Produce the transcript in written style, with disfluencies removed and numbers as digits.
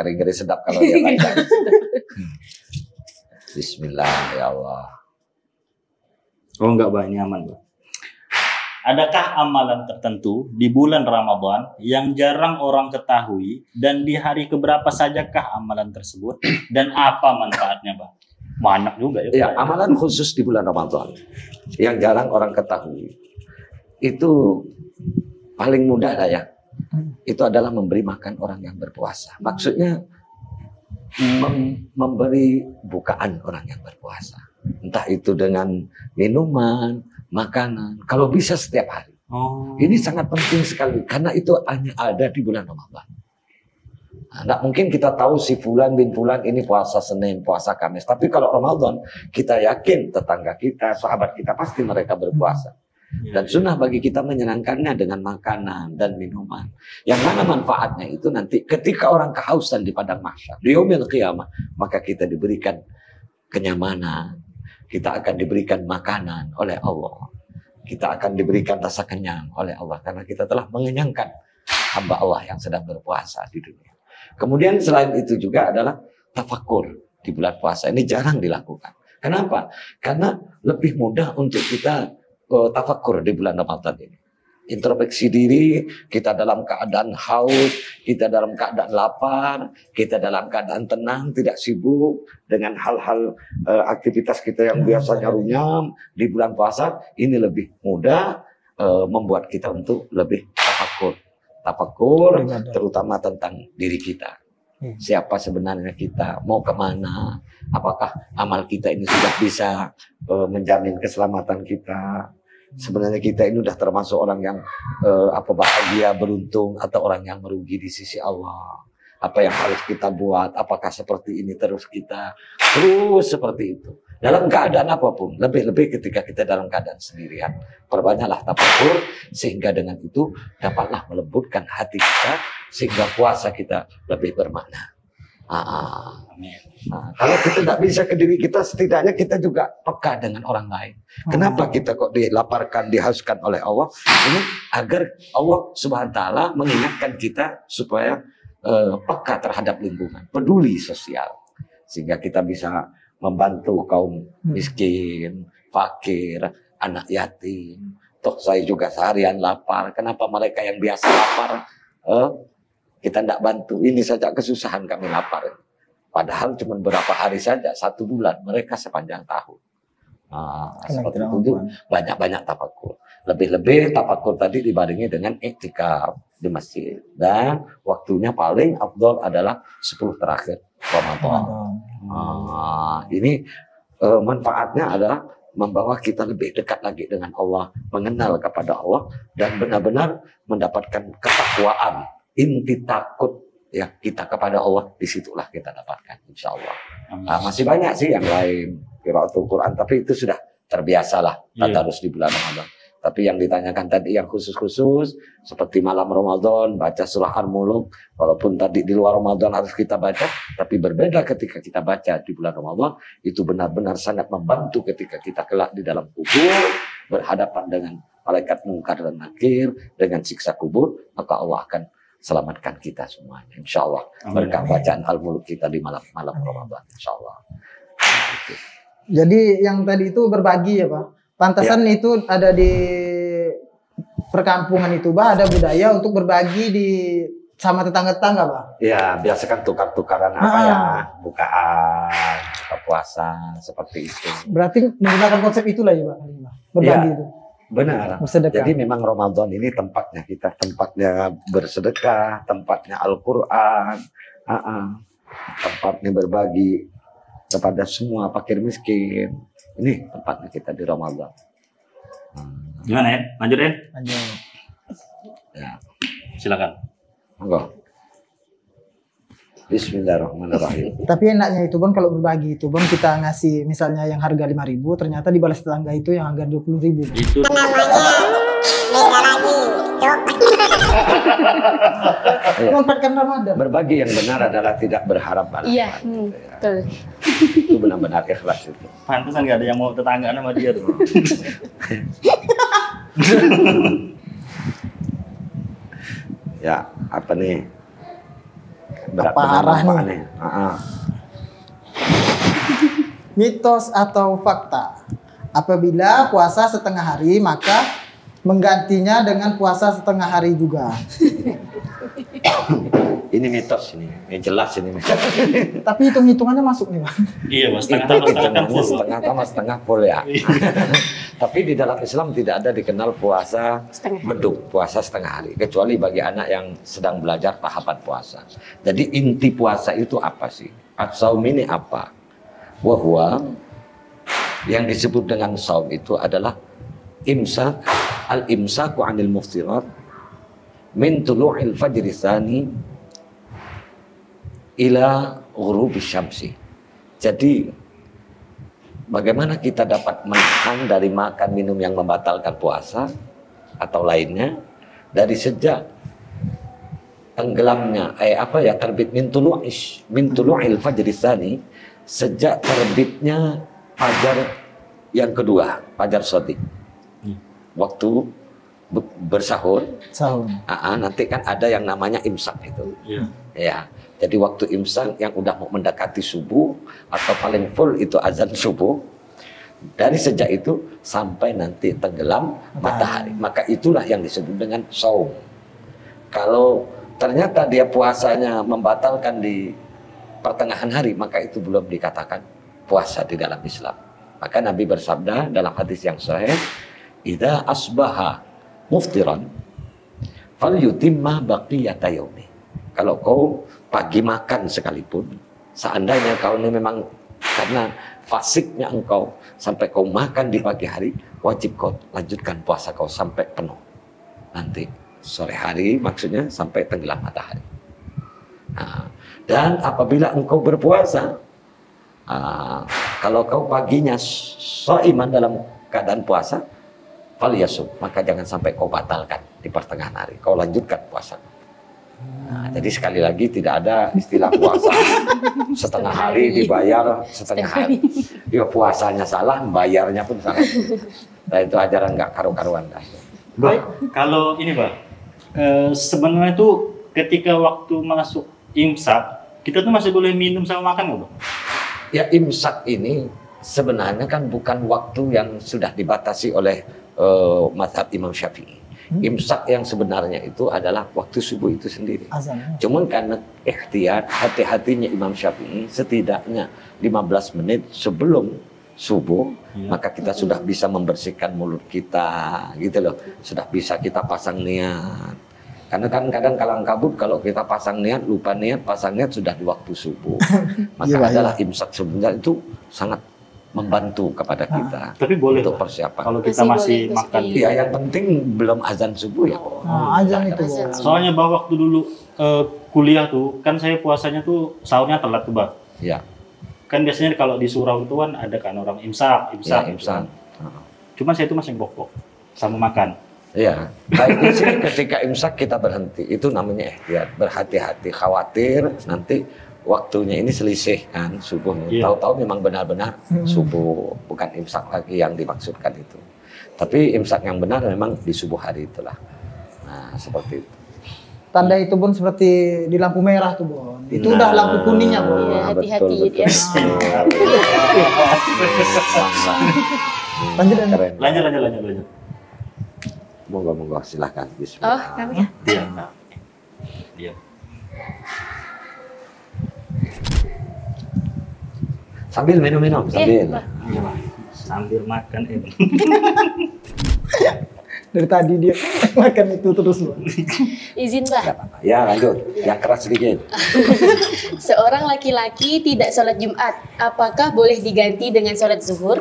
ngeri-ngeri sedap kalau dia baca. Bismillah ya Allah. Oh enggak banyak aman, Pak. Adakah amalan tertentu di bulan Ramadan yang jarang orang ketahui dan di hari keberapa sajakah amalan tersebut dan apa manfaatnya, Bang? Banyak juga ya. Ya, amalan khusus di bulan Ramadan yang jarang orang ketahui. Itu paling mudah lah ya. Itu adalah memberi makan orang yang berpuasa. Maksudnya memberi bukaan orang yang berpuasa. Entah itu dengan minuman, makanan, kalau bisa setiap hari. Ini sangat penting sekali karena itu hanya ada di bulan Ramadan. Nah, mungkin kita tahu si Fulan bin Fulan ini puasa Senin, puasa Kamis, tapi kalau Ramadan kita yakin tetangga kita, sahabat kita pasti mereka berpuasa. Dan sunnah bagi kita menyenangkannya dengan makanan dan minuman. Yang mana manfaatnya itu nanti ketika orang kehausan di padang mahsyar, di yaumil qiyamah, maka kita diberikan kenyamanan. Kita akan diberikan makanan oleh Allah. Kita akan diberikan rasa kenyang oleh Allah. Karena kita telah mengenyangkan hamba Allah yang sedang berpuasa di dunia. Kemudian selain itu juga adalah tafakur di bulan puasa. Ini jarang dilakukan. Kenapa? Karena lebih mudah untuk kita tafakur di bulan Ramadan ini. Introspeksi diri, kita dalam keadaan haus, kita dalam keadaan lapar, kita dalam keadaan tenang, tidak sibuk dengan hal-hal aktivitas kita yang biasanya runyam di bulan puasa. Ini lebih mudah membuat kita untuk lebih tafakur, terutama tentang diri kita. Siapa sebenarnya kita, mau kemana, apakah amal kita ini sudah bisa menjamin keselamatan kita. Sebenarnya kita ini udah termasuk orang yang bahagia, beruntung, atau orang yang merugi di sisi Allah. Apa yang harus kita buat? Apakah seperti ini terus seperti itu? Dalam keadaan apapun, lebih-lebih ketika kita dalam keadaan sendirian, perbanyaklah tafakur sehingga dengan itu dapatlah melembutkan hati kita sehingga puasa kita lebih bermakna. Kalau kita tidak bisa ke diri kita, setidaknya kita juga peka dengan orang lain. Kenapa kita kok dilaparkan, dihauskan oleh Allah? Ini agar Allah Subhanahu wa taala mengingatkan kita supaya peka terhadap lingkungan, peduli sosial, sehingga kita bisa membantu kaum miskin, fakir, anak yatim. Toh saya juga seharian lapar. Kenapa mereka yang biasa lapar kita tidak bantu? Ini saja kesusahan kami lapar. Padahal cuma berapa hari saja, 1 bulan, mereka sepanjang tahun. Seperti itu banyak-banyak tafakur. Lebih-lebih tafakur tadi dibarengi dengan iktikaf di masjid. Dan waktunya paling afdal adalah 10 terakhir Ramadan. Ini manfaatnya adalah membawa kita lebih dekat lagi dengan Allah, mengenal kepada Allah, dan benar-benar mendapatkan ketakwaan, inti takut ya kita kepada Allah. Disitulah kita dapatkan, insya Allah. Masih banyak sih yang lain, qiraatul Quran, tapi itu sudah terbiasalah tadarus di bulan Ramadan. Tapi yang ditanyakan tadi yang khusus-khusus seperti malam Ramadan baca surah Al-Mulk, walaupun tadi di luar Ramadan harus kita baca, tapi berbeda ketika kita baca di bulan Ramadan. Itu benar-benar sangat membantu ketika kita kelak di dalam kubur berhadapan dengan malaikat mungkar dan nakir, dengan siksa kubur, maka Allah akan selamatkan kita semuanya, insya Allah. Berkah bacaan Al-Mulk kita di malam-malam Ramadan, insya Allah. Jadi yang tadi itu berbagi ya Pak. Pantasan itu ada di perkampungan itu Pak, ada budaya untuk berbagi sama tetangga-tetangga Pak. Ya, biasa kan tukar-tukaran bukaan, buka puasa, seperti itu. Berarti menggunakan konsep itulah ya Pak, berbagi itu. Benar. Bersedekah. Jadi memang Ramadan ini tempatnya kita, tempatnya bersedekah, tempatnya Al-Quran, tempatnya berbagi kepada semua fakir miskin. Ini tempatnya kita di Ramadan. Gimana ya? Lanjut ya? Lanjut. Ya. Silakan. Monggo. Bismillahirrahmanirrahim. Tapi enaknya itu Bang, kalau berbagi itu Bang, kita ngasih misalnya yang harga 5.000, ternyata dibalas tetangga itu yang harga 20.000. Itu Memanfaatkan Ramadan. Berbagi yang benar adalah tidak berharap balas. Iya, betul. Itu benar-benar ikhlas itu. pantesan nggak ada yang mau tetanggaan sama dia tuh. Ya, apa nih? berat Apa dengan arah nih? manfaatnya. Mitos atau fakta? Apabila puasa setengah hari, maka menggantinya dengan puasa setengah hari juga. Ini mitos ini jelas ini. Tapi hitung-hitungannya masuk nih, Bang. Iya, Mas. Setengah Itu tambah setengah kan full. setengah tambah setengah full ya. Tapi di dalam Islam tidak ada dikenal puasa beduk, puasa setengah hari, kecuali bagi anak yang sedang belajar tahapan puasa. Jadi inti puasa itu apa sih? As-saum ini apa? Wahwa yang disebut dengan saum itu adalah imsak, al-imsaku 'anil muftirat min tulu'il fajri tsani ila ghurubis syamsi. Jadi bagaimana kita dapat menahan dari makan minum yang membatalkan puasa atau lainnya dari sejak tenggelamnya terbit min tulu'il fajri tsani, sejak terbitnya fajar yang kedua, fajar shadiq. Waktu bersahur, nanti kan ada yang namanya imsak itu. Ya, jadi waktu imsak yang udah mau mendekati subuh atau paling full itu azan subuh. Dari sejak itu sampai nanti tenggelam matahari, maka itulah yang disebut dengan saum. Kalau ternyata dia puasanya membatalkan di pertengahan hari, maka itu belum dikatakan puasa di dalam Islam. Maka Nabi bersabda dalam hadis yang sahih, "Idza asbaha muftiran falyutimma baqiyata yaumi." Kalau kau pagi makan sekalipun, seandainya kau ini memang karena fasiknya engkau sampai kau makan di pagi hari, wajib kau lanjutkan puasa kau sampai penuh. Nanti sore hari maksudnya sampai tenggelam matahari. Dan apabila engkau berpuasa, kalau kau paginya shaiman dalam keadaan puasa, falyasum, maka jangan sampai kau batalkan di pertengahan hari, kau lanjutkan puasa. Jadi sekali lagi tidak ada istilah puasa setengah hari dibayar setengah hari. Ya puasanya salah, bayarnya pun salah. Nah itu ajaran nggak karu-karuan. Kalau ini, Bang, sebenarnya itu ketika waktu masuk imsak, kita tuh masih boleh minum sama makan nggak, Bang? Ya imsak ini sebenarnya kan bukan waktu yang sudah dibatasi oleh mazhab Imam Syafi'i. Imsak yang sebenarnya itu adalah waktu subuh itu sendiri. Cuman karena ikhtiar, hati-hatinya Imam Syafi'i, setidaknya 15 menit sebelum subuh, maka kita sudah bisa membersihkan mulut kita, gitu loh. Sudah bisa kita pasang niat. Karena kan kadang kalang kabut kalau kita pasang niat, lupa niat, pasang niat sudah di waktu subuh. Maka adalah imsak sebenarnya itu sangat membantu kepada kita. Tapi boleh untuk persiapan. Kalau kita masih makan. Iya, yang penting belum azan subuh ya. Azan itu. Soalnya Bang, waktu dulu kuliah tuh, kan saya puasanya tuh sahurnya telat tuh, Bang. Iya. Kan biasanya kalau di surau itu kan ada kan orang imsak. Ya, imsak. Cuman saya itu masih bokok sama makan. Iya. Baiknya sih ketika imsak kita berhenti. Itu namanya ihtiyat, berhati-hati, khawatir nanti waktunya ini selisih kan subuhnya. Tahu-tahu memang benar-benar subuh, bukan imsak lagi yang dimaksudkan itu. Tapi imsak yang benar memang di subuh hari itulah. Nah, seperti itu. Tanda itu pun seperti di lampu merah tuh, Bon. Itu udah lampu kuningnya, Bon. Iya, hati-hati ya. Lanjut. Monggo, silakan. Oh, kami ya? Dia. Sambil minum-minum, sambil. Sambil makan, Dari tadi dia makan itu terus, Bon. Izin, Bah. Ya, lanjut. Yang keras sedikit. Seorang laki-laki tidak sholat Jumat, apakah boleh diganti dengan sholat zuhur?